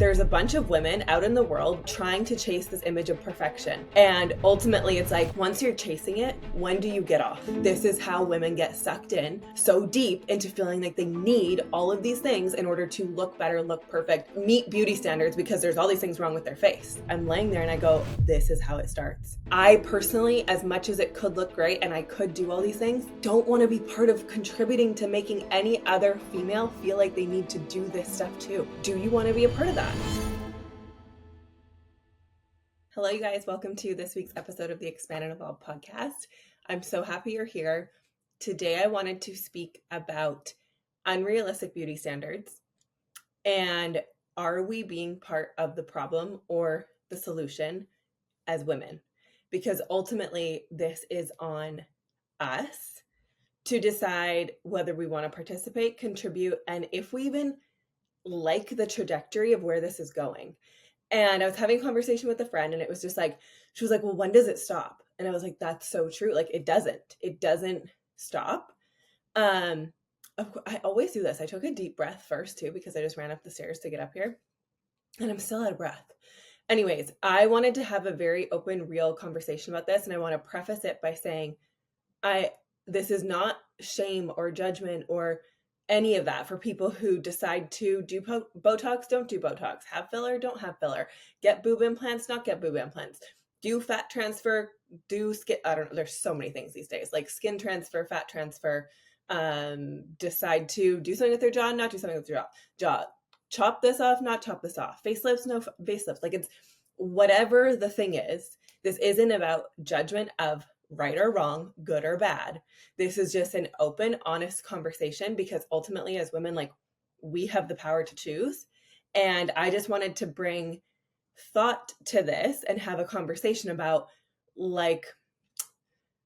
there's a bunch of women out in the world trying to chase this image of perfection. And ultimately it's like, once you're chasing it, when do you get off? This is how women get sucked in so deep into feeling like they need all of these things in order to look better, look perfect, meet beauty standards because there's all these things wrong with their face. I'm laying there and I go, this is how it starts. I personally, as much as it could look great and I could do all these things, don't want to be part of contributing to making any other female feel like they need to do this stuff too. Do you want to be a part of that? Hello, you guys. Welcome to this week's episode of the Expand and Evolve podcast. I'm so happy you're here. Today, I wanted to speak about unrealistic beauty standards and are we being part of the problem or the solution as women? Because ultimately, this is on us to decide whether we want to participate, contribute, and if we even like the trajectory of where this is going. And I was having a conversation with a friend and it was just like, she was like, well, when does it stop? And I was like, that's so true. Like it doesn't stop. I always do this. I took a deep breath first too, because I just ran up the stairs to get up here and I'm still out of breath. Anyways, I wanted to have a very open, real conversation about this. And I want to preface it by saying, this is not shame or judgment or any of that for people who decide to do Botox, don't do Botox, have filler, don't have filler, get boob implants, not get boob implants, do fat transfer, do skin, I don't know, there's so many things these days, like skin transfer, fat transfer, decide to do something with their jaw, not do something with their jaw, chop this off, not chop this off, facelifts, no facelifts, like it's whatever the thing is. This isn't about judgment of right or wrong, good or bad. This is just an open, honest conversation because ultimately as women, like we have the power to choose. And I just wanted to bring thought to this and have a conversation about like,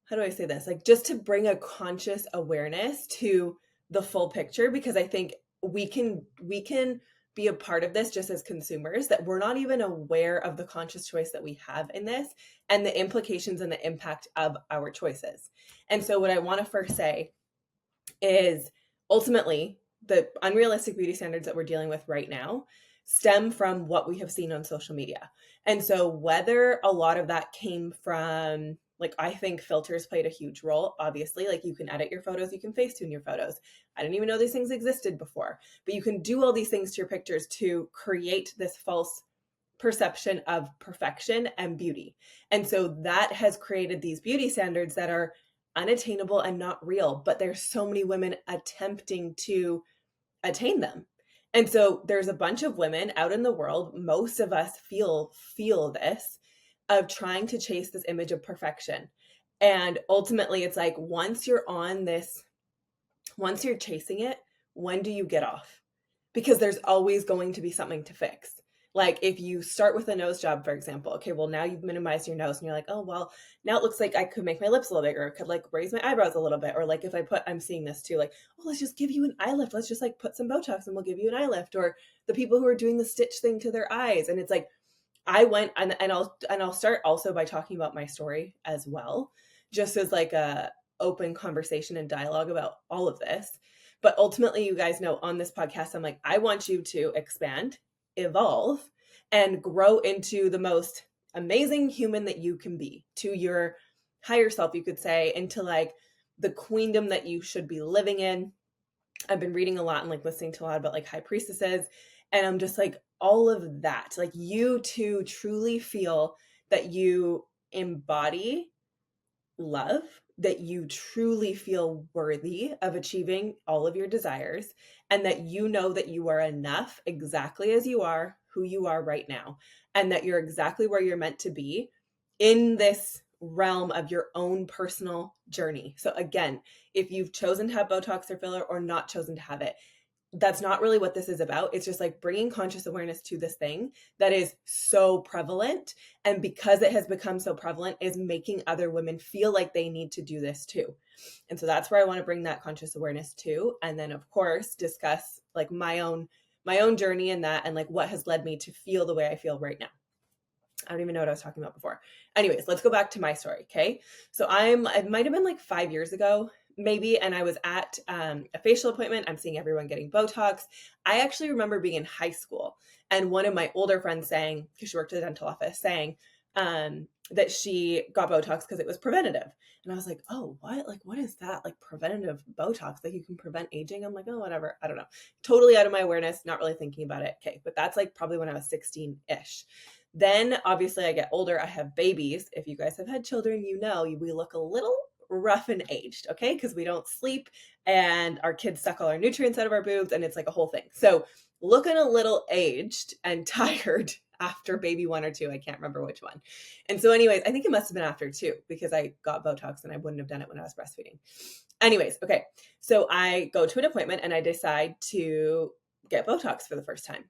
how do I say this? Like just to bring a conscious awareness to the full picture, because I think we can be a part of this just as consumers, that we're not even aware of the conscious choice that we have in this and the implications and the impact of our choices. And so what I want to first say is ultimately the unrealistic beauty standards that we're dealing with right now stem from what we have seen on social media. And so whether a lot of that came from, like, I think filters played a huge role, obviously, like you can edit your photos, you can Facetune your photos. I didn't even know these things existed before, but you can do all these things to your pictures to create this false perception of perfection and beauty. And so that has created these beauty standards that are unattainable and not real, but there's so many women attempting to attain them. And so there's a bunch of women out in the world, most of us feel this, of trying to chase this image of perfection. And ultimately it's like, once you're chasing it, when do you get off? Because there's always going to be something to fix. Like if you start with a nose job, for example, okay, well now you've minimized your nose and you're like, oh, well, now it looks like I could make my lips a little bigger. I could like raise my eyebrows a little bit. Or like if I'm seeing this too, like, oh, let's just give you an eye lift. Let's just like put some Botox and we'll give you an eye lift. Or the people who are doing the stitch thing to their eyes. And it's like, I went and I'll start also by talking about my story as well, just as like a open conversation and dialogue about all of this. But ultimately, you guys know on this podcast, I'm like, I want you to expand, evolve, and grow into the most amazing human that you can be, to your higher self, you could say, into like the queendom that you should be living in. I've been reading a lot and like listening to a lot about like high priestesses. And I'm just like, all of that, like you to truly feel that you embody love, that you truly feel worthy of achieving all of your desires, and that you know that you are enough exactly as you are, who you are right now, and that you're exactly where you're meant to be in this realm of your own personal journey. So again, if you've chosen to have Botox or filler or not chosen to have it, that's not really what this is about. It's just like bringing conscious awareness to this thing that is so prevalent. And because it has become so prevalent, is making other women feel like they need to do this too. And so that's where I want to bring that conscious awareness to. And then of course, discuss like my own journey in that and like what has led me to feel the way I feel right now. I don't even know what I was talking about before. Anyways, let's go back to my story. Okay. So it might've been like 5 years ago, maybe. And I was at a facial appointment. I'm seeing everyone getting Botox. I actually remember being in high school and one of my older friends saying, because she worked at a dental office, saying that she got Botox because it was preventative. And I was like, oh, what? Like, what is that? Like preventative Botox, like you can prevent aging? I'm like, oh, whatever. I don't know. Totally out of my awareness, not really thinking about it. Okay. But that's like probably when I was 16-ish. Then obviously I get older. I have babies. If you guys have had children, you know, we look a little rough and aged, okay? Because we don't sleep and our kids suck all our nutrients out of our boobs and it's like a whole thing. So looking a little aged and tired after baby 1 or 2. I can't remember which one. And so anyways, I think it must have been after 2 because I got Botox and I wouldn't have done it when I was breastfeeding. Anyways, okay. So I go to an appointment and I decide to get Botox for the first time.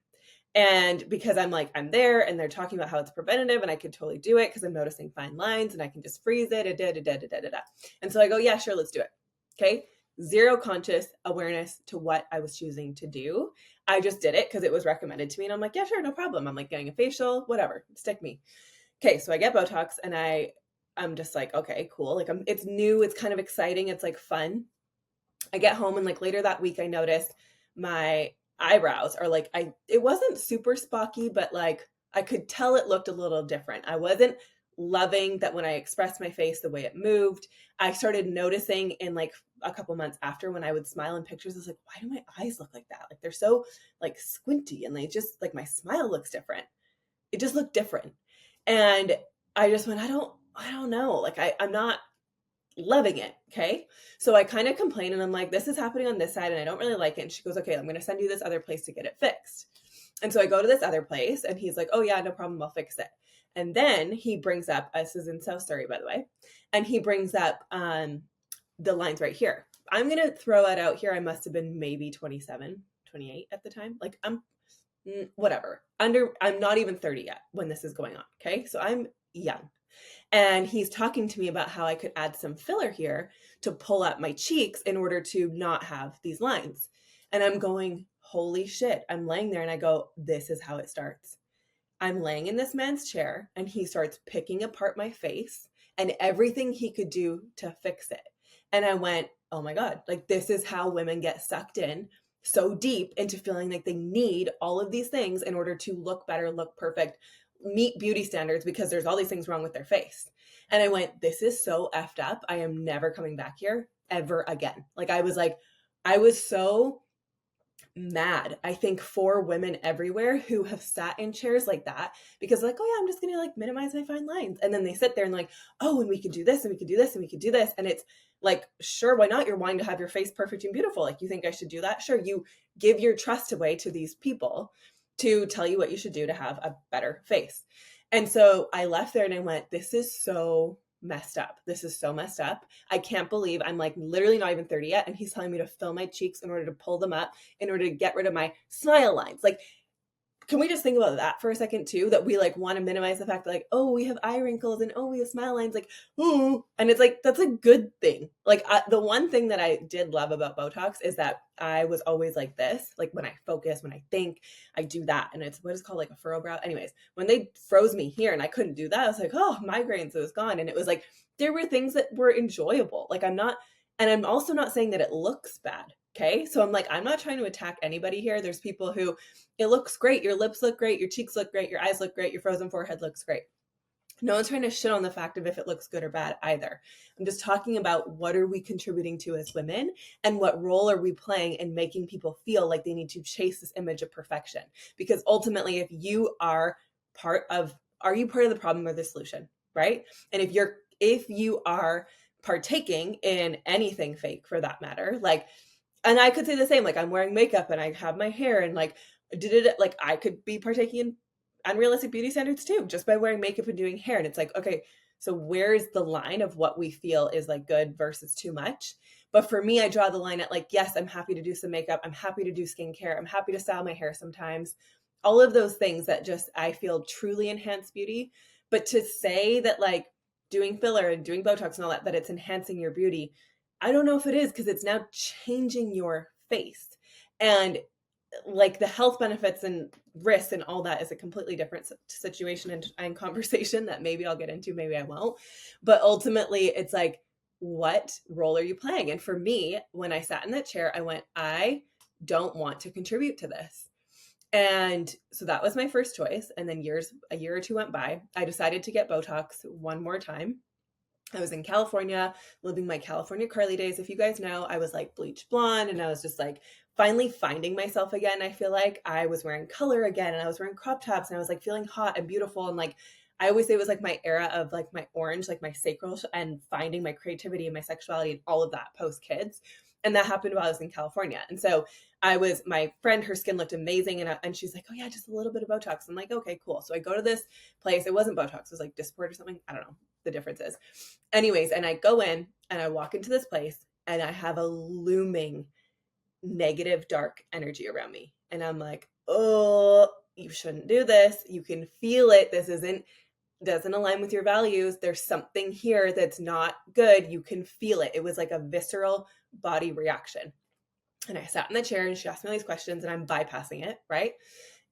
And because I'm there and they're talking about how it's preventative and I could totally do it because I'm noticing fine lines and I can just freeze it. And so I go, yeah, sure, let's do it. Okay. Zero conscious awareness to what I was choosing to do. I just did it because it was recommended to me. And I'm like, yeah, sure, no problem. I'm like getting a facial, whatever, stick me. Okay. So I get Botox and I'm just like, okay, cool. Like it's new. It's kind of exciting. It's like fun. I get home and like later that week, I noticed my eyebrows are like, it wasn't super spocky, but like I could tell it looked a little different. I wasn't loving that when I expressed my face, the way it moved. I started noticing in like a couple months after when I would smile in pictures, I was like, why do my eyes look like that? Like they're so like squinty and they just like my smile looks different. It just looked different. And I just went, I don't know. Like I'm not loving it. Okay. So I kind of complain and I'm like, this is happening on this side and I don't really like it. And she goes, okay, I'm going to send you this other place to get it fixed. And so I go to this other place and he's like, oh yeah, no problem. I'll fix it. And then he brings up, this is in South Surrey, by the way, and he brings up the lines right here. I'm going to throw it out here. I must have been maybe 27, 28 at the time. Like I'm whatever I'm not even 30 yet when this is going on. Okay. So I'm young. And he's talking to me about how I could add some filler here to pull up my cheeks in order to not have these lines. And I'm going, holy shit. I'm laying there and I go, this is how it starts. I'm laying in this man's chair and he starts picking apart my face and everything he could do to fix it. And I went, oh my God, like this is how women get sucked in so deep into feeling like they need all of these things in order to look better, look perfect, meet beauty standards because there's all these things wrong with their face. And I went, this is so effed up. I am never coming back here ever again. Like I was so mad, I think, for women everywhere who have sat in chairs like that because like, oh yeah, I'm just going to like minimize my fine lines. And then they sit there and like, oh, and we could do this and we could do this and we could do this. And it's like, sure, why not? You're wanting to have your face perfect and beautiful. Like you think I should do that? Sure. You give your trust away to these people to tell you what you should do to have a better face. And so I left there and I went, this is so messed up. This is so messed up. I can't believe I'm like literally not even 30 yet. And he's telling me to fill my cheeks in order to pull them up, in order to get rid of my smile lines. Like, can we just think about that for a second too? That we like want to minimize the fact that like, oh, we have eye wrinkles and oh, we have smile lines, like, oh, and it's like, that's a good thing. Like the one thing that I did love about Botox is that I was always like this, like when I focus, when I think, I do that. And it's what is called like a furrow brow. Anyways, when they froze me here and I couldn't do that, I was like, oh, migraines, it was gone. And it was like, there were things that were enjoyable. Like I'm also not saying that it looks bad. Okay. So I'm like, I'm not trying to attack anybody here. There's people who it looks great. Your lips look great. Your cheeks look great. Your eyes look great. Your frozen forehead looks great. No one's trying to shit on the fact of if it looks good or bad either. I'm just talking about what are we contributing to as women and what role are we playing in making people feel like they need to chase this image of perfection? Because ultimately, if you are are you part of the problem or the solution, right? And if you are partaking in anything fake for that matter, like, and I could say the same, like I'm wearing makeup and I have my hair and like, like I could be partaking in unrealistic beauty standards too, just by wearing makeup and doing hair. And it's like, okay, so where's the line of what we feel is like good versus too much? But for me, I draw the line at like, yes, I'm happy to do some makeup. I'm happy to do skincare. I'm happy to style my hair sometimes. All of those things that just, I feel truly enhance beauty. But to say that like doing filler and doing Botox and all that it's enhancing your beauty, I don't know if it is, because it's now changing your face. And like the health benefits and risks and all that is a completely different situation and conversation that maybe I'll get into, maybe I won't. But ultimately, it's like, what role are you playing? And for me, when I sat in that chair, I went, I don't want to contribute to this. And so that was my first choice. And then a year or two went by. I decided to get Botox one more time. I was in California, living my California Carly days. If you guys know, I was like bleach blonde, and I was just like finally finding myself again. I feel like I was wearing color again, and I was wearing crop tops, and I was like feeling hot and beautiful. And like, I always say it was like my era of like my orange, like my sacral, and finding my creativity and my sexuality and all of that post kids. And that happened while I was in California. And so my friend, her skin looked amazing. And she's like, oh yeah, just a little bit of Botox. I'm like, okay, cool. So I go to this place. It wasn't Botox. It was like Dysport or something. I don't know the differences. Anyways, and I go in and I walk into this place and I have a looming negative, dark energy around me. And I'm like, oh, you shouldn't do this. You can feel it. This doesn't align with your values. There's something here that's not good. You can feel it. It was like a visceral body reaction. And I sat in the chair and she asked me all these questions and I'm bypassing it, right?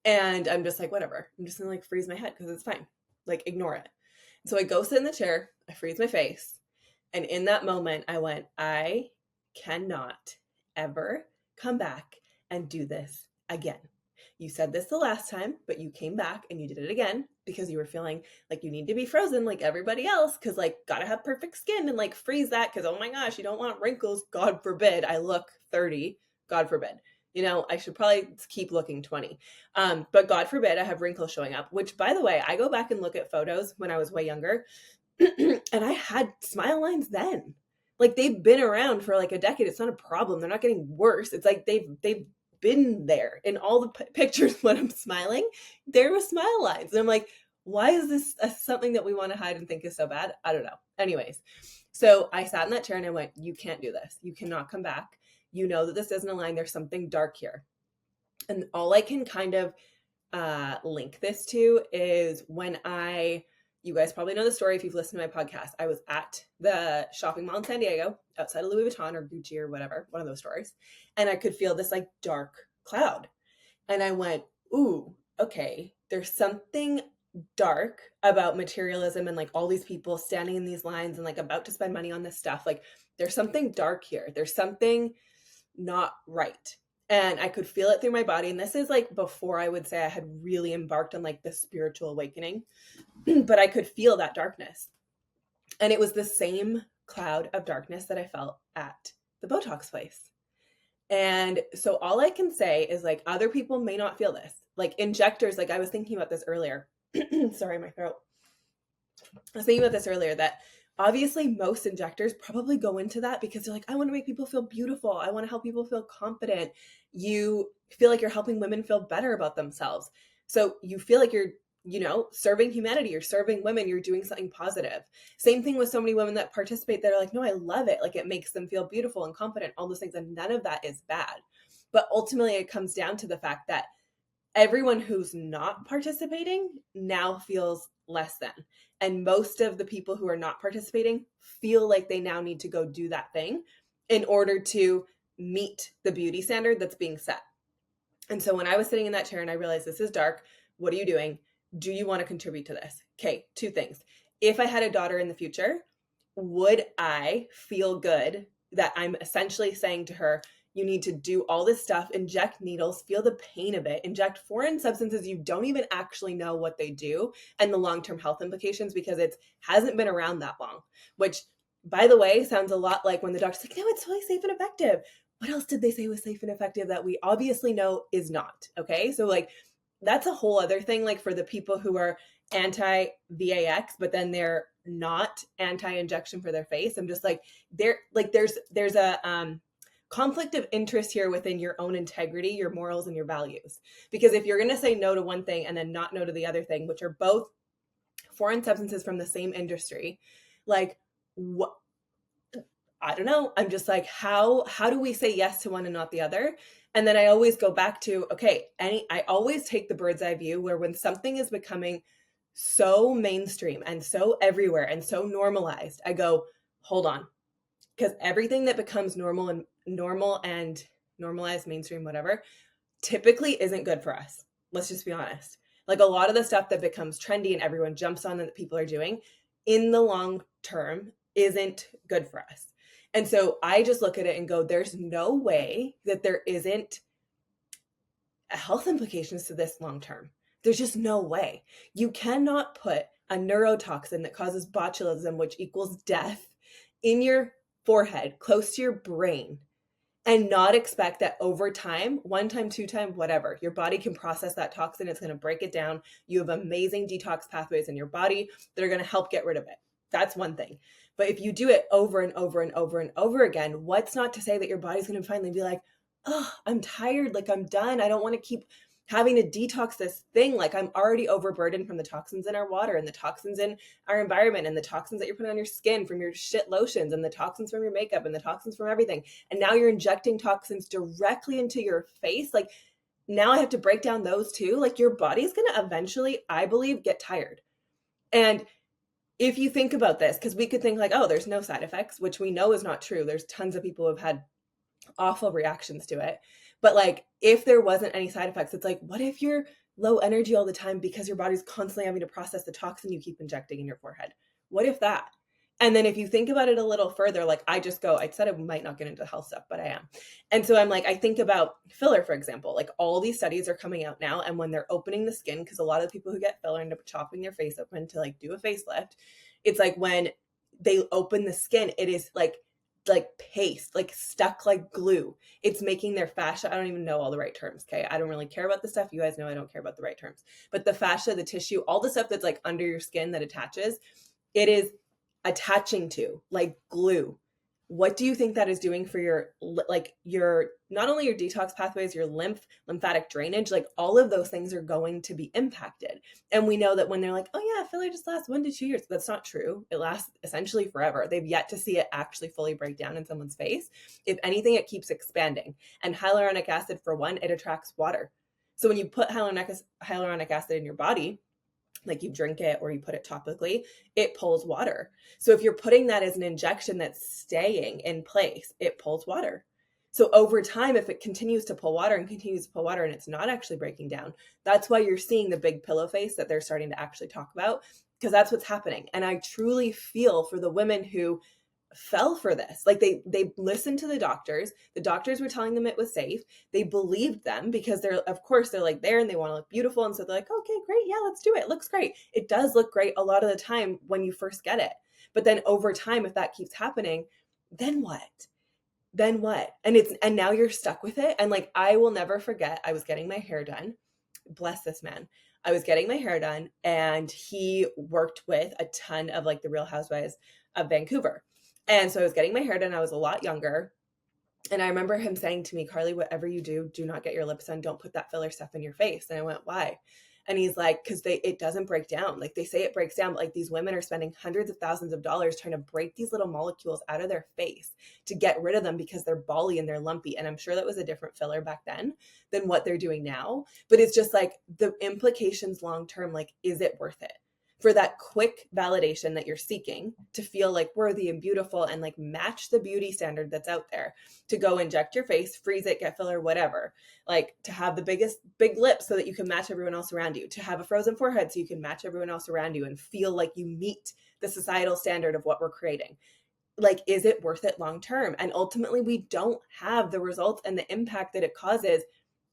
And I'm just like, whatever. I'm just gonna like freeze my head because it's fine. Like, ignore it. So I go sit in the chair, I freeze my face. And in that moment, I went, I cannot ever come back and do this again. You said this the last time, but you came back and you did it again because you were feeling like you need to be frozen like everybody else because like gotta have perfect skin and like freeze that because oh my gosh, you don't want wrinkles. God forbid I look 30. God forbid. You know, I should probably keep looking 20. But God forbid I have wrinkles showing up, which by the way, I go back and look at photos when I was way younger and I had smile lines then. Like they've been around for like a decade. It's not a problem. They're not getting worse. It's like they've been there in all the pictures when I'm smiling. There were smile lines. And I'm like, why is this something that we want to hide and think is so bad? I don't know. Anyways, so I sat in that chair and I went, you can't do this. You cannot come back. You know that this doesn't align. There's something dark here. And all I can kind of link this to is when you guys probably know the story if you've listened to my podcast. I was at the shopping mall in San Diego outside of Louis Vuitton or Gucci or whatever, one of those stores. And I could feel this like dark cloud. And I went, ooh, okay, there's something dark about materialism and like all these people standing in these lines and like about to spend money on this stuff. Like there's something dark here. There's something not right. And I could feel it through my body. And this is like before I would say I had really embarked on like the spiritual awakening, but I could feel that darkness. And it was the same cloud of darkness that I felt at the Botox place. And so all I can say is like other people may not feel this. Like injectors, like I was thinking about this earlier. Sorry, my throat. I was thinking about this earlier that obviously most injectors probably go into that because they're like, I want to make people feel beautiful. I want to help people feel confident. You feel like you're helping women feel better about themselves. So you feel like you're, serving humanity, you're serving women, you're doing something positive. Same thing with so many women that participate that are like, no, I love it. Like it makes them feel beautiful and confident, all those things. And none of that is bad. But ultimately it comes down to the fact that everyone who's not participating now feels less than. And most of the people who are not participating feel like they now need to go do that thing in order to meet the beauty standard that's being set. And so when I was sitting in that chair and I realized this is dark, what are you doing? Do you want to contribute to this? Okay, two things. If I had a daughter in the future, would I feel good that I'm essentially saying to her, you need to do all this stuff, inject needles, feel the pain of it, inject foreign substances you don't even actually know what they do and the long-term health implications because it hasn't been around that long, which by the way, sounds a lot like when the doctor's like, no, it's totally safe and effective. What else did they say was safe and effective that we obviously know is not? Okay. So like, that's a whole other thing. Like for the people who are anti-VAX, but then they're not anti-injection for their face. I'm just like, there's a, conflict of interest here within your own integrity, your morals, and your values. Because if you're going to say no to one thing and then not no to the other thing, which are both foreign substances from the same industry, like what? I don't know. I'm just like, how do we say yes to one and not the other? And then I always go back to, okay, I always take the bird's eye view where when something is becoming so mainstream and so everywhere and so normalized, I go, hold on. Because everything that becomes normal and normalized, mainstream, whatever, typically isn't good for us. Let's just be honest. Like a lot of the stuff that becomes trendy and everyone jumps on that people are doing in the long term isn't good for us. And so I just look at it and go, there's no way that there isn't health implications to this long term. There's just no way. You cannot put a neurotoxin that causes botulism, which equals death, in your forehead, close to your brain, and not expect that over time, one time, two time, whatever, your body can process that toxin. It's going to break it down. You have amazing detox pathways in your body that are going to help get rid of it. That's one thing. But if you do it over and over and over and over again, what's not to say that your body's going to finally be like, oh, I'm tired. Like, I'm done. I don't want to keep having to detox this thing. Like, I'm already overburdened from the toxins in our water and the toxins in our environment and the toxins that you're putting on your skin from your shit lotions and the toxins from your makeup and the toxins from everything. And now you're injecting toxins directly into your face. Like, now I have to break down those too. Like, your body's going to eventually, I believe, get tired. And if you think about this, because we could think like, oh, there's no side effects, which we know is not true. There's tons of people who have had awful reactions to it. But like, if there wasn't any side effects, it's like, what if you're low energy all the time because your body's constantly having to process the toxin you keep injecting in your forehead? What if that? And then if you think about it a little further, like I said I might not get into health stuff, but I am. And so I'm like, I think about filler, for example, like all these studies are coming out now. And when they're opening the skin, because a lot of the people who get filler end up chopping their face open to like do a facelift. It's like when they open the skin, it is like paste, like stuck like glue. It's making their fascia. I don't even know all the right terms. Okay. I don't really care about the stuff. You guys know I don't care about the right terms, but the fascia, the tissue, all the stuff that's like under your skin that attaches, it is attaching to like glue. What do you think that is doing for your not only your detox pathways, your lymphatic drainage, like all of those things are going to be impacted. And we know that when they're like, oh yeah, filler just lasts 1 to 2 years. That's not true. It lasts essentially forever. They've yet to see it actually fully break down in someone's face. If anything, it keeps expanding. And hyaluronic acid, for one, it attracts water. So when you put hyaluronic acid in your body, like you drink it or you put it topically, it pulls water. So if you're putting that as an injection that's staying in place, it pulls water. So over time, if it continues to pull water and it's not actually breaking down, that's why you're seeing the big pillow face that they're starting to actually talk about, because that's what's happening. And I truly feel for the women who fell for this. Like they listened to the doctors were telling them it was safe. They believed them because they're like there and they want to look beautiful. And so they're like, okay, great. Yeah, let's do it. It looks great. It does look great a lot of the time when you first get it. But then over time, if that keeps happening, then what? And now you're stuck with it. And like, I will never forget, I was getting my hair done. Bless this man. I was getting my hair done and he worked with a ton of like the Real Housewives of Vancouver. And so I was getting my hair done. I was a lot younger. And I remember him saying to me, Carly, whatever you do not get your lips done. Don't put that filler stuff in your face. And I went, why? And he's like, because it doesn't break down. Like they say it breaks down, but like these women are spending hundreds of thousands of dollars trying to break these little molecules out of their face to get rid of them because they're bally and they're lumpy. And I'm sure that was a different filler back then than what they're doing now. But it's just like the implications long term, like, is it worth it? For that quick validation that you're seeking to feel like worthy and beautiful and like match the beauty standard that's out there, to go inject your face, freeze it, get filler, whatever, like to have the big lips so that you can match everyone else around you, to have a frozen forehead so you can match everyone else around you and feel like you meet the societal standard of what we're creating. Like, is it worth it long term? And ultimately, we don't have the results and the impact that it causes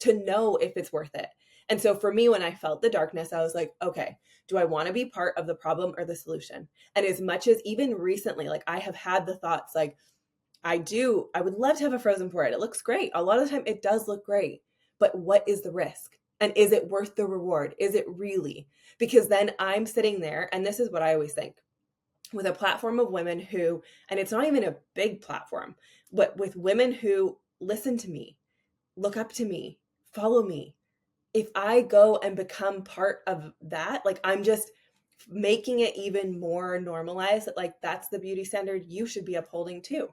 to know if it's worth it. And so for me, when I felt the darkness, I was like, okay, do I want to be part of the problem or the solution? And as much as even recently, like I have had the thoughts like, I would love to have a frozen forehead. It looks great. A lot of the time it does look great, but what is the risk? And is it worth the reward? Is it really? Because then I'm sitting there, and this is what I always think, with a platform of women who, and it's not even a big platform, but with women who listen to me, look up to me, follow me. If I go and become part of that, like I'm just making it even more normalized that like that's the beauty standard you should be upholding too.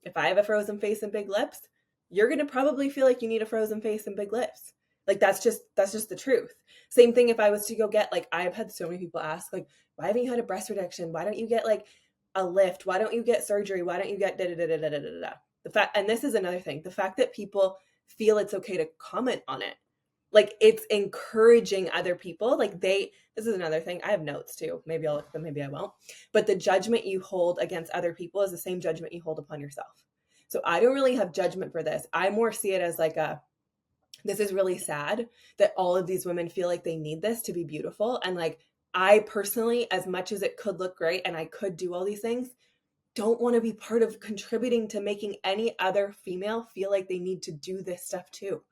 If I have a frozen face and big lips, you're going to probably feel like you need a frozen face and big lips. Like that's just the truth. Same thing if I was to go get, like, I've had so many people ask, like, why haven't you had a breast reduction? Why don't you get like a lift? Why don't you get surgery? Why don't you get da da da da da da da? The fact, and this is another thing, the fact that people feel it's okay to comment on it, like it's encouraging other people. Like this is another thing. I have notes too. Maybe I'll look at them, maybe I won't. But the judgment you hold against other people is the same judgment you hold upon yourself. So I don't really have judgment for this. I more see it as like this is really sad that all of these women feel like they need this to be beautiful. And like, I personally, as much as it could look great and I could do all these things, don't want to be part of contributing to making any other female feel like they need to do this stuff too.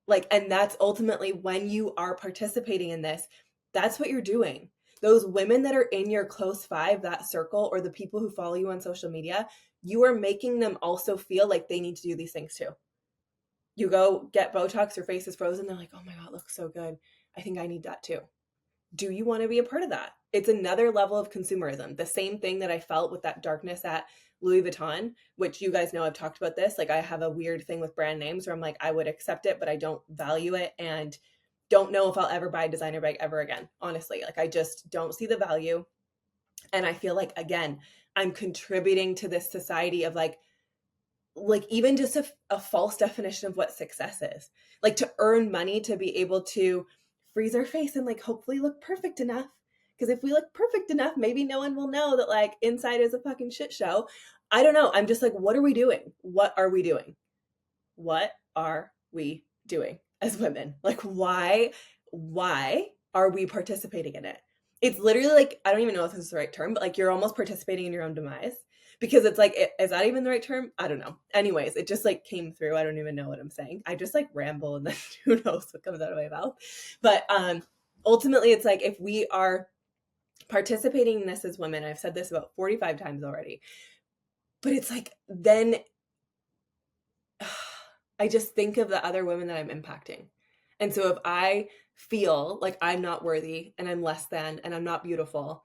Like, and that's ultimately when you are participating in this, that's what you're doing. Those women that are in your close five, that circle, or the people who follow you on social media, you are making them also feel like they need to do these things too. You go get Botox, your face is frozen. They're like, oh my God, it looks so good. I think I need that too. Do you want to be a part of that? It's another level of consumerism. The same thing that I felt with that darkness at Louis Vuitton, which you guys know I've talked about this. Like, I have a weird thing with brand names where I'm like, I would accept it, but I don't value it and don't know if I'll ever buy a designer bag ever again. Honestly, like, I just don't see the value. And I feel like, again, I'm contributing to this society of like even just a false definition of what success is. Like, to earn money to be able to freeze our face and like hopefully look perfect enough. Because if we look perfect enough, maybe no one will know that like inside is a fucking shit show. I don't know. I'm just like, what are we doing? What are we doing? What are we doing as women? Like, why are we participating in it? It's literally like, I don't even know if this is the right term, but like, you're almost participating in your own demise. Because it's like, is that even the right term? I don't know. Anyways, it just like came through. I don't even know what I'm saying. I just like ramble and then who knows what comes out of my mouth. But ultimately, it's like, if we are participating in this as women, I've said this about 45 times already, but it's like, then I just think of the other women that I'm impacting. And so if I feel like I'm not worthy and I'm less than and I'm not beautiful,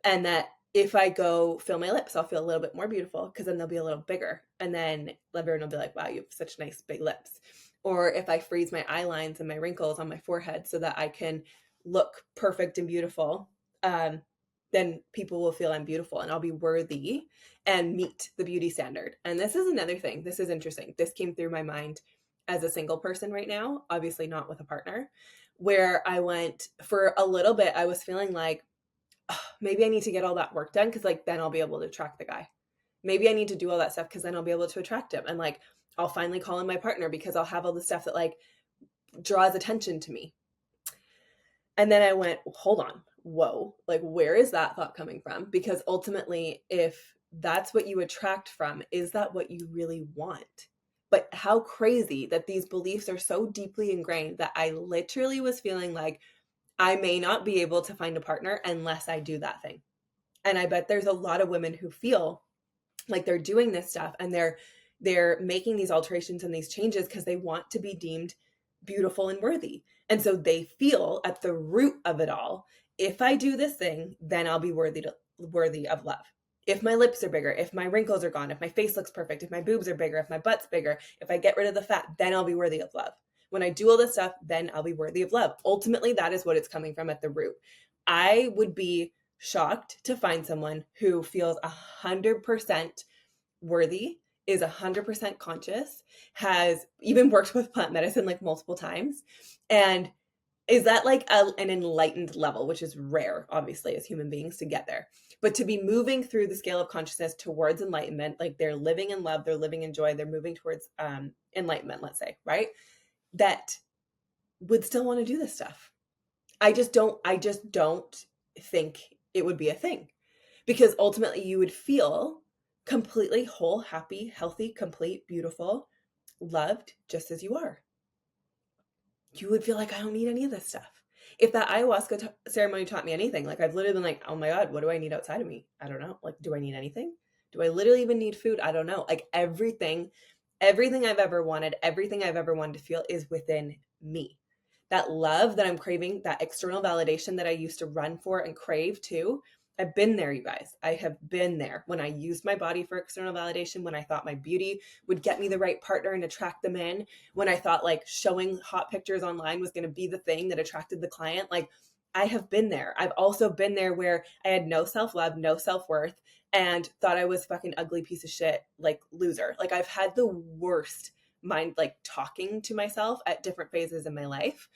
and that if I go fill my lips, I'll feel a little bit more beautiful because then they'll be a little bigger. And then everyone will be like, wow, you have such nice big lips. Or if I freeze my eye lines and my wrinkles on my forehead so that I can look perfect and beautiful, then people will feel I'm beautiful and I'll be worthy and meet the beauty standard. And this is another thing. This is interesting. This came through my mind as a single person right now, obviously not with a partner, where I went for a little bit, I was feeling like, oh, maybe I need to get all that work done because like then I'll be able to attract the guy. Maybe I need to do all that stuff because then I'll be able to attract him. And like, I'll finally call in my partner because I'll have all the stuff that like draws attention to me. And then I went, hold on, whoa, like, where is that thought coming from? Because ultimately, if that's what you attract from, is that what you really want? But how crazy that these beliefs are so deeply ingrained that I literally was feeling like I may not be able to find a partner unless I do that thing. And I bet there's a lot of women who feel like they're doing this stuff and they're making these alterations and these changes because they want to be deemed beautiful and worthy. And so they feel at the root of it all, if I do this thing, then I'll be worthy of love. If my lips are bigger, if my wrinkles are gone, if my face looks perfect, if my boobs are bigger, if my butt's bigger, if I get rid of the fat, then I'll be worthy of love. When I do all this stuff, then I'll be worthy of love. Ultimately, that is what it's coming from at the root. I would be shocked to find someone who feels 100% worthy, is 100% conscious, has even worked with plant medicine like multiple times, and is that like an enlightened level, which is rare, obviously, as human beings to get there. But to be moving through the scale of consciousness towards enlightenment, like they're living in love, they're living in joy, they're moving towards enlightenment, let's say, right? That would still want to do this stuff. I just don't think it would be a thing, because ultimately you would feel completely whole, happy, healthy, complete, beautiful, loved just as you are. You would feel like, I don't need any of this stuff. If that ayahuasca ceremony taught me anything, like I've literally been like, oh my God, what do I need outside of me? I don't know. Like, do I need anything? Do I literally even need food? I don't know. Like everything I've ever wanted, everything I've ever wanted to feel is within me. That love that I'm craving, that external validation that I used to run for and crave too, I've been there, you guys. I have been there when I used my body for external validation, when I thought my beauty would get me the right partner and attract them in, when I thought like showing hot pictures online was going to be the thing that attracted the client. Like, I have been there. I've also been there where I had no self-love, no self-worth, and thought I was fucking ugly piece of shit, like loser. Like, I've had the worst mind, like talking to myself at different phases in my life.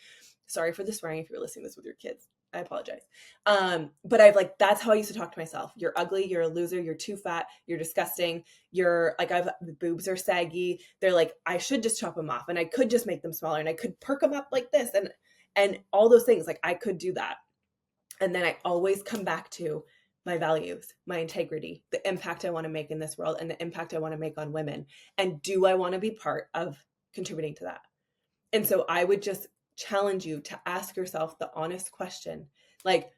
Sorry for the swearing if you're listening to this with your kids. I apologize. But I've like, that's how I used to talk to myself. You're ugly, you're a loser, you're too fat, you're disgusting, you're like, the boobs are saggy. They're like, I should just chop them off and I could just make them smaller and I could perk them up like this and all those things. Like I could do that. And then I always come back to my values, my integrity, the impact I want to make in this world and the impact I want to make on women. And do I want to be part of contributing to that? And so I would just challenge you to ask yourself the honest question, like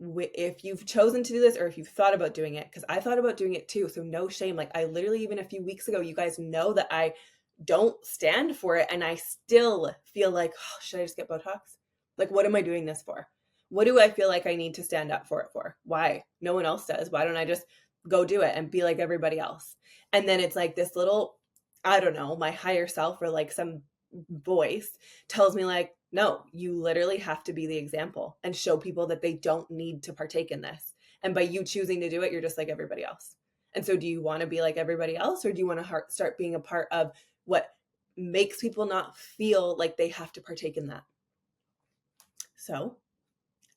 if you've chosen to do this or if you've thought about doing it, because I thought about doing it too. So no shame. Like I literally, even a few weeks ago, you guys know that I don't stand for it. And I still feel like, oh, should I just get Botox? Like, what am I doing this for? What do I feel like I need to stand up for it for? Why? No one else does. Why don't I just go do it and be like everybody else? And then it's like this little, I don't know, my higher self or like some voice tells me like, no, you literally have to be the example and show people that they don't need to partake in this. And by you choosing to do it, you're just like everybody else. And so do you want to be like everybody else or do you want to start being a part of what makes people not feel like they have to partake in that? So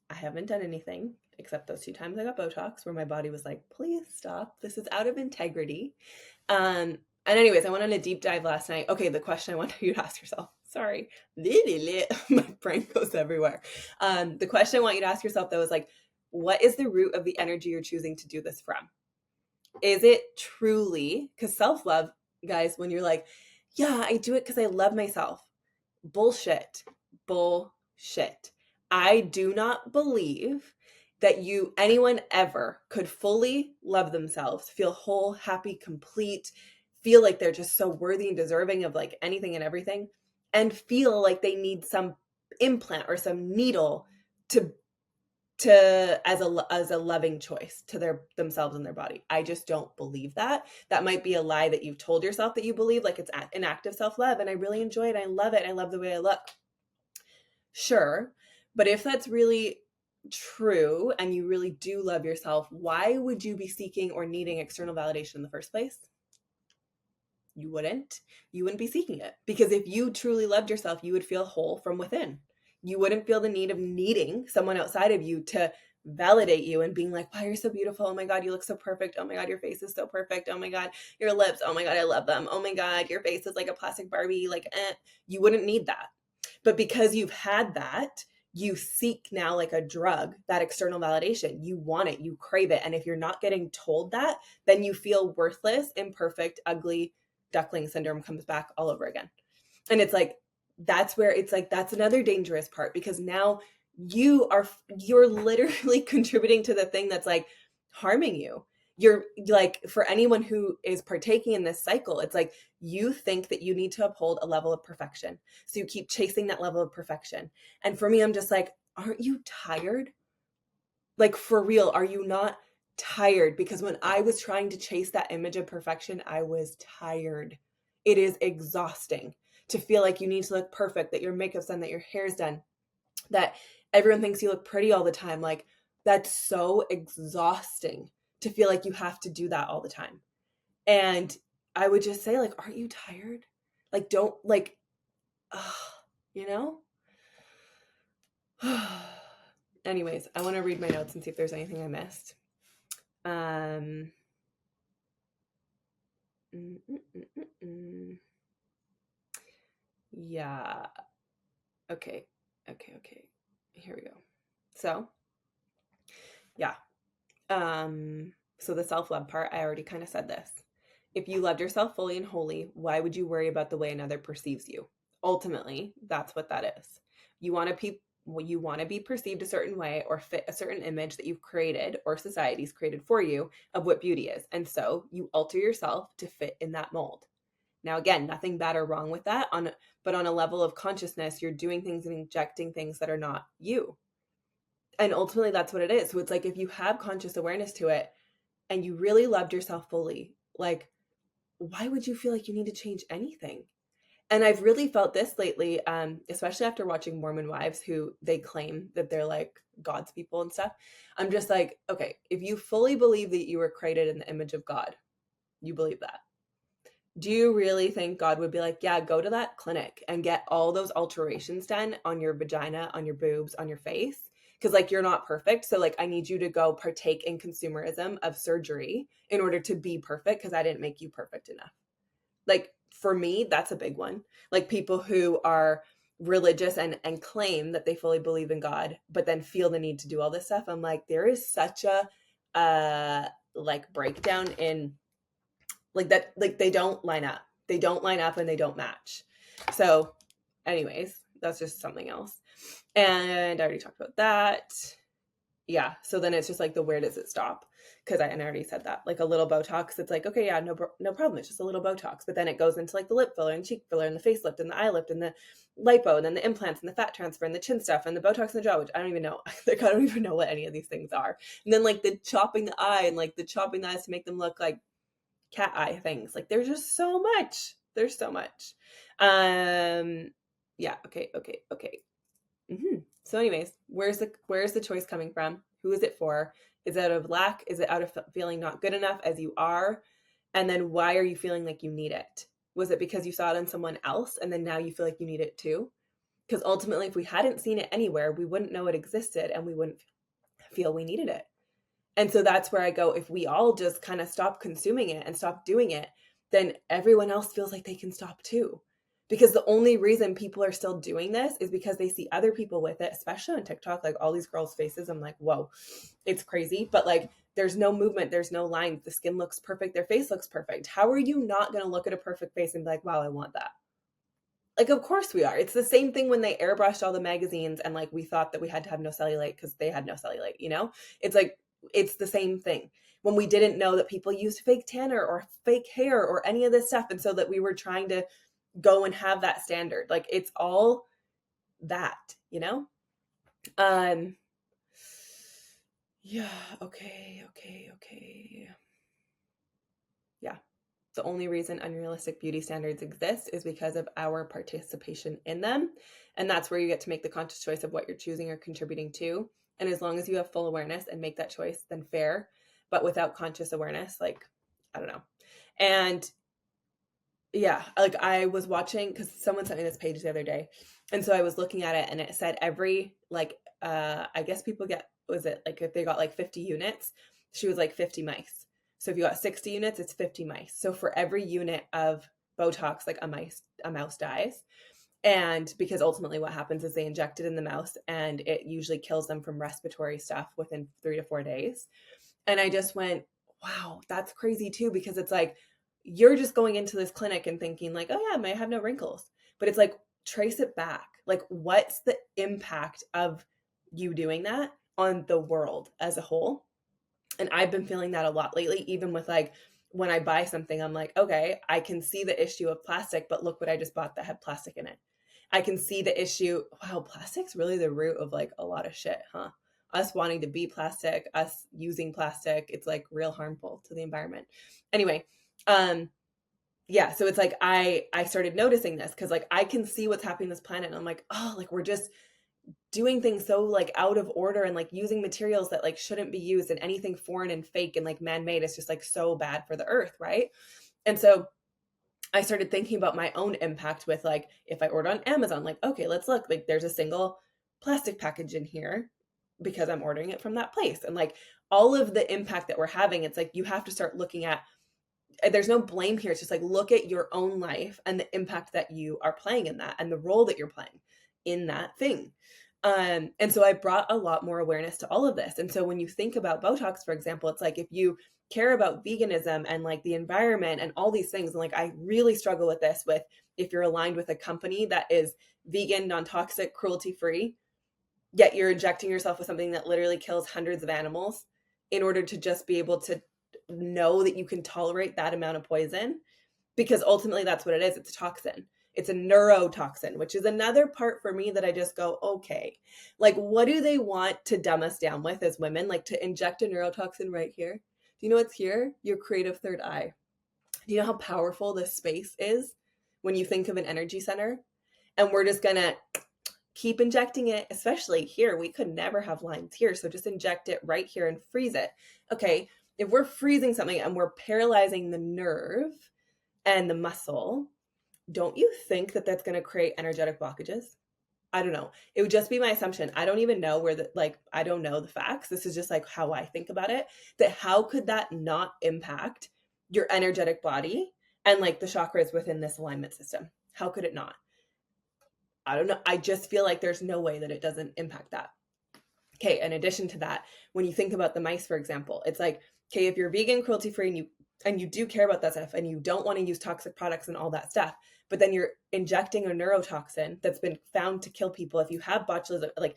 I haven't done anything except those 2 times I got Botox where my body was like, please stop. This is out of integrity. And anyways, I went on a deep dive last night. Okay, the question I want you to ask yourself. Sorry. My brain goes everywhere. The question I want you to ask yourself though is like, what is the root of the energy you're choosing to do this from? Is it truly, because self-love, guys, when you're like, yeah, I do it because I love myself. Bullshit. I do not believe that anyone ever could fully love themselves, feel whole, happy, complete, feel like they're just so worthy and deserving of like anything and everything, and feel like they need some implant or some needle to as a loving choice to themselves and their body. I just don't believe that. That might be a lie that you've told yourself that you believe, like it's an act of self-love and I really enjoy it. I love it. I love the way I look. Sure. But if that's really true and you really do love yourself, why would you be seeking or needing external validation in the first place? You wouldn't be seeking it, because if you truly loved yourself, you would feel whole from within. You wouldn't feel the need of needing someone outside of you to validate you and being like, wow, you're so beautiful. Oh my God, you look so perfect. Oh my God, your face is so perfect. Oh my God, your lips. Oh my God, I love them. Oh my God, your face is like a plastic Barbie. Like, you wouldn't need that. But because you've had that, you seek now like a drug, that external validation. You want it, you crave it. And if you're not getting told that, then you feel worthless, imperfect, ugly. Duckling syndrome comes back all over again. And it's like, that's where it's like, that's another dangerous part, because now you're literally contributing to the thing that's like harming you. You're like, for anyone who is partaking in this cycle, it's like you think that you need to uphold a level of perfection. So you keep chasing that level of perfection. And for me, I'm just like, aren't you tired? Like, for real, are you not tired? Because when I was trying to chase that image of perfection, I was tired. It is exhausting to feel like you need to look perfect, that your makeup's done, that your hair's done, that everyone thinks you look pretty all the time. Like, that's so exhausting to feel like you have to do that all the time. And I would just say, like, aren't you tired? Like, don't, like, you know? Anyways, I want to read my notes and see if there's anything I missed. Yeah. Okay. Here we go. So, yeah. So the self-love part, I already kind of said this. If you loved yourself fully and wholly, why would you worry about the way another perceives you? Ultimately, that's what that is. You want to be perceived a certain way or fit a certain image that you've created or society's created for you of what beauty is. And so you alter yourself to fit in that mold. Now, again, nothing bad or wrong with that, but on a level of consciousness, you're doing things and injecting things that are not you. And ultimately, that's what it is. So it's like, if you have conscious awareness to it and you really loved yourself fully, like, why would you feel like you need to change anything? And I've really felt this lately, especially after watching Mormon Wives, who they claim that they're like God's people and stuff. I'm just like, okay, if you fully believe that you were created in the image of God, you believe that. Do you really think God would be like, yeah, go to that clinic and get all those alterations done on your vagina, on your boobs, on your face? Because like you're not perfect. So like I need you to go partake in consumerism of surgery in order to be perfect because I didn't make you perfect enough. Like for me, that's a big one. Like people who are religious and claim that they fully believe in God, but then feel the need to do all this stuff. I'm like, there is such a like breakdown in like that, like they don't line up. They don't line up and they don't match. So, anyways, that's just something else. And I already talked about that. Yeah. So then it's just like the where does it stop? Because I already said that. Like a little Botox, it's like, okay, yeah, no problem. It's just a little Botox. But then it goes into like the lip filler and cheek filler and the facelift and the eye lift and the lipo and then the implants and the fat transfer and the chin stuff and the Botox in the jaw, which I don't even know. Like I don't even know what any of these things are. And then like the chopping the eye and like the chopping the eyes to make them look like cat eye things. Like there's just so much. There's so much. Yeah. Okay. So anyways, where's the choice coming from? Who is it for? Is it out of lack? Is it out of feeling not good enough as you are? And then why are you feeling like you need it? Was it because you saw it in someone else and then now you feel like you need it too? Because ultimately, if we hadn't seen it anywhere, we wouldn't know it existed and we wouldn't feel we needed it. And so that's where I go, if we all just kind of stop consuming it and stop doing it, then everyone else feels like they can stop too. Because the only reason people are still doing this is because they see other people with it, especially on TikTok, like all these girls' faces. I'm like, whoa, it's crazy. But like, there's no movement, there's no lines. The skin looks perfect, their face looks perfect. How are you not going to look at a perfect face and be like, wow, I want that? Like, of course we are. It's the same thing when they airbrushed all the magazines and like we thought that we had to have no cellulite because they had no cellulite, you know? It's like, it's the same thing. When we didn't know that people used fake tanner or fake hair or any of this stuff. And so that we were trying to go and have that standard. Like it's all that, you know? Yeah, okay. Yeah. The only reason unrealistic beauty standards exist is because of our participation in them. And that's where you get to make the conscious choice of what you're choosing or contributing to. And as long as you have full awareness and make that choice, then fair. But without conscious awareness, like, I don't know. And yeah, like I was watching because someone sent me this page the other day. And so I was looking at it and it said every, like, I guess people get, was it like if they got like 50 units, she was like 50 mice. So if you got 60 units, it's 50 mice. So for every unit of Botox, like a mouse dies. And because ultimately what happens is they inject it in the mouse and it usually kills them from respiratory stuff within 3 to 4 days. And I just went, wow, that's crazy too, because it's like, you're just going into this clinic and thinking like, oh yeah, I might have no wrinkles. But it's like, trace it back. Like, what's the impact of you doing that on the world as a whole? And I've been feeling that a lot lately, even with like, when I buy something, I'm like, okay, I can see the issue of plastic, but look what I just bought that had plastic in it. I can see the issue. Wow, plastic's really the root of like a lot of shit, huh? Us wanting to be plastic, us using plastic, it's like real harmful to the environment. Anyway, yeah, so it's like I started noticing this because like I can see what's happening on this planet and I'm like, oh, like we're just doing things so like out of order and like using materials that like shouldn't be used, and anything foreign and fake and like man-made is just like so bad for the earth, right? And so I started thinking about my own impact with like, if I order on Amazon, like, okay, let's look, like there's a single plastic package in here because I'm ordering it from that place. And like all of the impact that we're having, it's like you have to start looking at, there's no blame here. It's just like, look at your own life and the impact that you are playing in that and the role that you're playing in that thing. And so I brought a lot more awareness to all of this. And so when you think about Botox, for example, it's like, if you care about veganism and like the environment and all these things, and like I really struggle with this, with if you're aligned with a company that is vegan, non-toxic, cruelty-free, yet you're injecting yourself with something that literally kills hundreds of animals in order to just be able to know that you can tolerate that amount of poison, because ultimately that's what it is. It's a toxin. It's a neurotoxin, which is another part for me that I just go, okay, like what do they want to dumb us down with as women? Like to inject a neurotoxin right here. Do you know what's here? Your creative third eye. Do you know how powerful this space is when you think of an energy center? And we're just gonna keep injecting it, especially here. We could never have lines here. So just inject it right here and freeze it. Okay, if we're freezing something and we're paralyzing the nerve, and the muscle, don't you think that that's going to create energetic blockages? I don't know. It would just be my assumption. I don't even know I don't know the facts. This is just like how I think about it. That how could that not impact your energetic body and like the chakras within this alignment system? How could it not? I don't know. I just feel like there's no way that it doesn't impact that. Okay, in addition to that, when you think about the mice, for example, it's like, okay, if you're vegan, cruelty free, and you do care about that stuff, and you don't want to use toxic products and all that stuff, but then you're injecting a neurotoxin that's been found to kill people. If you have botulism, like,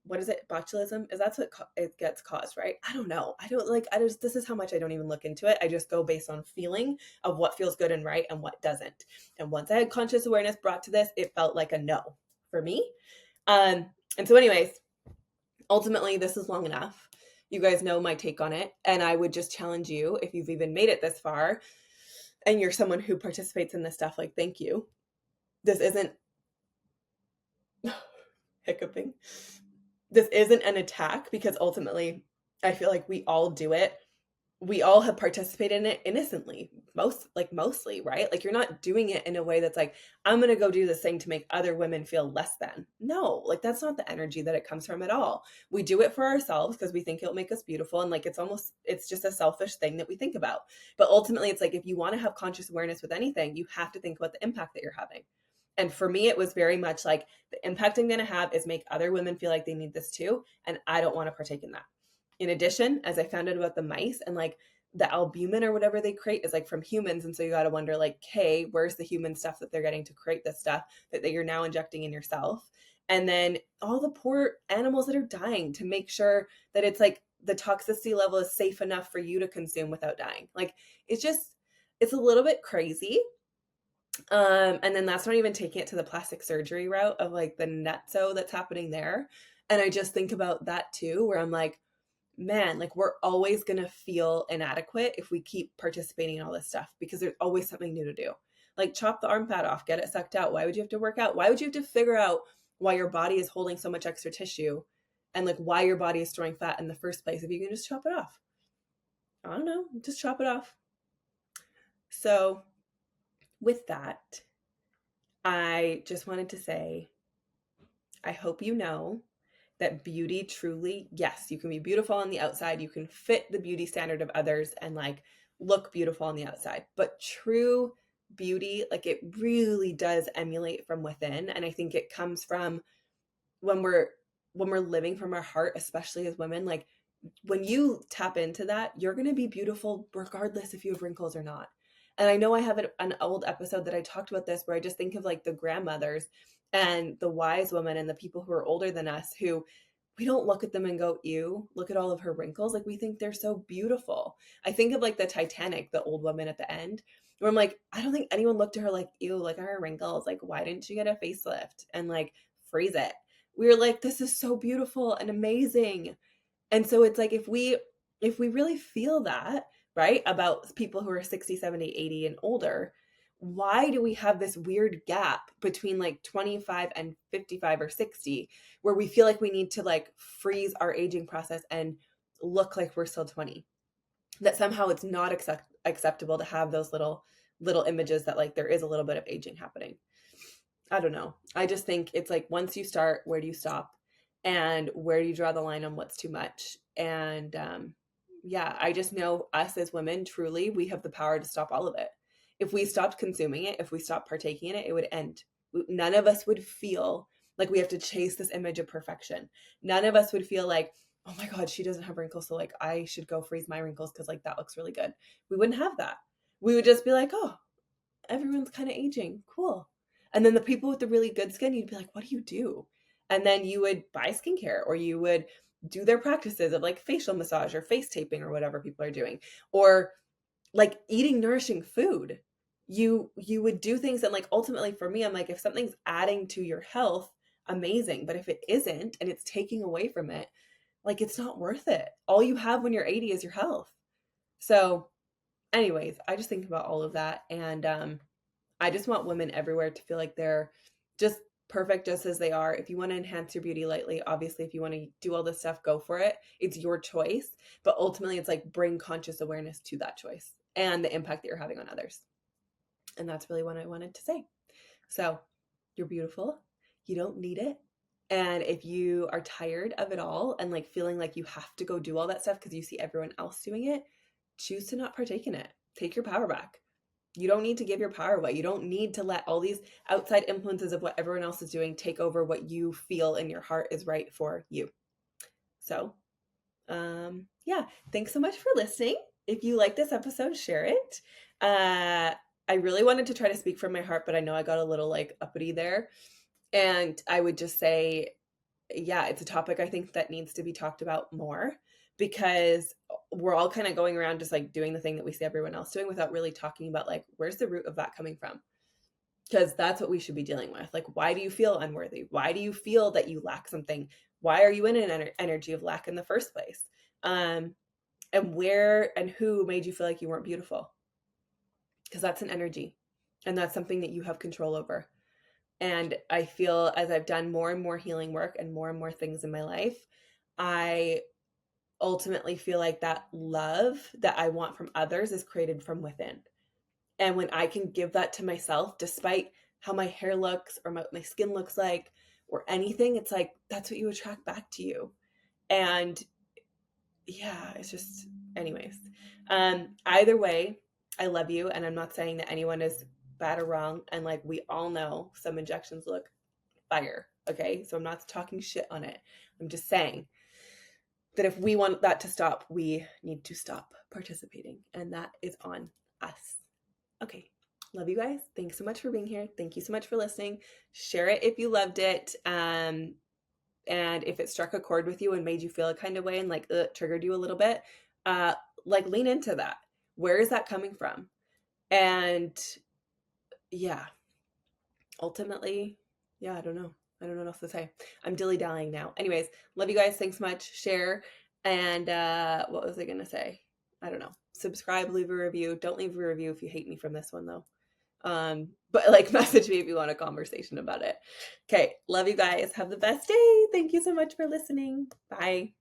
what is it? Botulism? Is that's what it gets caused, right? I don't know. I don't like. I just this is how much I don't even look into it. I just go based on feeling of what feels good and right and what doesn't. And once I had conscious awareness brought to this, it felt like a no for me. And so, anyways, ultimately, this is long enough. You guys know my take on it. And I would just challenge you, if you've even made it this far and you're someone who participates in this stuff, like, thank you. This isn't hiccuping. This isn't an attack, because ultimately, I feel like we all do it. We all have participated in it innocently, mostly, right? Like, you're not doing it in a way that's like, I'm going to go do this thing to make other women feel less than. No, like, that's not the energy that it comes from at all. We do it for ourselves because we think it'll make us beautiful. And like, it's just a selfish thing that we think about. But ultimately, it's like, if you want to have conscious awareness with anything, you have to think about the impact that you're having. And for me, it was very much like, the impact I'm going to have is make other women feel like they need this too. And I don't want to partake in that. In addition, as I found out about the mice, and like the albumin or whatever they create is like from humans. And so you got to wonder, like, hey, where's the human stuff that they're getting to create this stuff that you're now injecting in yourself? And then all the poor animals that are dying, to make sure that it's like the toxicity level is safe enough for you to consume without dying. Like, it's a little bit crazy. And then that's not even taking it to the plastic surgery route of like the nutso that's happening there. And I just think about that too, where I'm like, man, like, we're always going to feel inadequate if we keep participating in all this stuff, because there's always something new to do. Like, chop the arm fat off, get it sucked out. Why would you have to work out? Why would you have to figure out why your body is holding so much extra tissue and like why your body is storing fat in the first place if you can just chop it off? I don't know, just chop it off. So with that, I just wanted to say, I hope you know that beauty truly, yes, you can be beautiful on the outside. You can fit the beauty standard of others and like look beautiful on the outside. But true beauty, like, it really does emulate from within. And I think it comes from when we're living from our heart, especially as women. Like, when you tap into that, you're going to be beautiful regardless if you have wrinkles or not. And I know I have an old episode that I talked about this, where I just think of like the grandmothers and the wise women and the people who are older than us, who we don't look at them and go, ew, look at all of her wrinkles. Like, we think they're so beautiful. I think of like the Titanic, the old woman at the end, where I'm like, I don't think anyone looked at her like, ew, look at her wrinkles. Like, why didn't she get a facelift and like freeze it? We were like, this is so beautiful and amazing. And so it's like, if we really feel that, right, about people who are 60, 70, 80 and older, why do we have this weird gap between like 25 and 55 or 60, where we feel like we need to like freeze our aging process and look like we're still 20? That somehow it's not acceptable to have those little images that like there is a little bit of aging happening. I don't know. I just think it's like, once you start, where do you stop? And where do you draw the line on what's too much? And yeah, I just know us as women, truly, we have the power to stop all of it. If we stopped consuming it, if we stopped partaking in it, it would end. None of us would feel like we have to chase this image of perfection. None of us would feel like, oh my God, she doesn't have wrinkles, so like I should go freeze my wrinkles because like that looks really good. We wouldn't have that. We would just be like, oh, everyone's kind of aging. Cool. And then the people with the really good skin, you'd be like, what do you do? And then you would buy skincare, or you would do their practices of like facial massage or face taping or whatever people are doing, or like eating nourishing food. You would do things. And like, ultimately for me, I'm like, if something's adding to your health, amazing. But if it isn't and it's taking away from it, like, it's not worth it. All you have when you're 80 is your health. So anyways, I just think about all of that. And I just want women everywhere to feel like they're just perfect just as they are. If you want to enhance your beauty lightly, obviously, if you want to do all this stuff, go for it. It's your choice. But ultimately, it's like, bring conscious awareness to that choice and the impact that you're having on others. And that's really what I wanted to say. So you're beautiful. You don't need it. And if you are tired of it all and like feeling like you have to go do all that stuff because you see everyone else doing it, choose to not partake in it. Take your power back. You don't need to give your power away. You don't need to let all these outside influences of what everyone else is doing take over what you feel in your heart is right for you. So, yeah, thanks so much for listening. If you like this episode, share it. I really wanted to try to speak from my heart, but I know I got a little like uppity there. And I would just say, yeah, it's a topic I think that needs to be talked about more, because we're all kind of going around just like doing the thing that we see everyone else doing without really talking about like, where's the root of that coming from? Because that's what we should be dealing with. Like, why do you feel unworthy? Why do you feel that you lack something? Why are you in an energy of lack in the first place? And where and who made you feel like you weren't beautiful? Because that's an energy, and that's something that you have control over. And I feel as I've done more and more healing work and more things in my life, I ultimately feel like that love that I want from others is created from within. And when I can give that to myself, despite how my hair looks or my skin looks like or anything, it's like, that's what you attract back to you. And yeah, it's just, anyways. Either way, I love you. And I'm not saying that anyone is bad or wrong. And like, we all know some injections look fire. Okay. So I'm not talking shit on it. I'm just saying that if we want that to stop, we need to stop participating. And that is on us. Okay. Love you guys. Thanks so much for being here. Thank you so much for listening. Share it if you loved it. And if it struck a chord with you and made you feel a kind of way and like triggered you a little bit, like lean into that. Where is that coming from? And yeah, ultimately, yeah, I don't know what else to say. I'm dilly-dallying now. Anyways, love you guys. Thanks so much. Share. And what was I going to say? I don't know. Subscribe, leave a review. Don't leave a review if you hate me from this one though. But like message me if you want a conversation about it. Okay. Love you guys. Have the best day. Thank you so much for listening. Bye.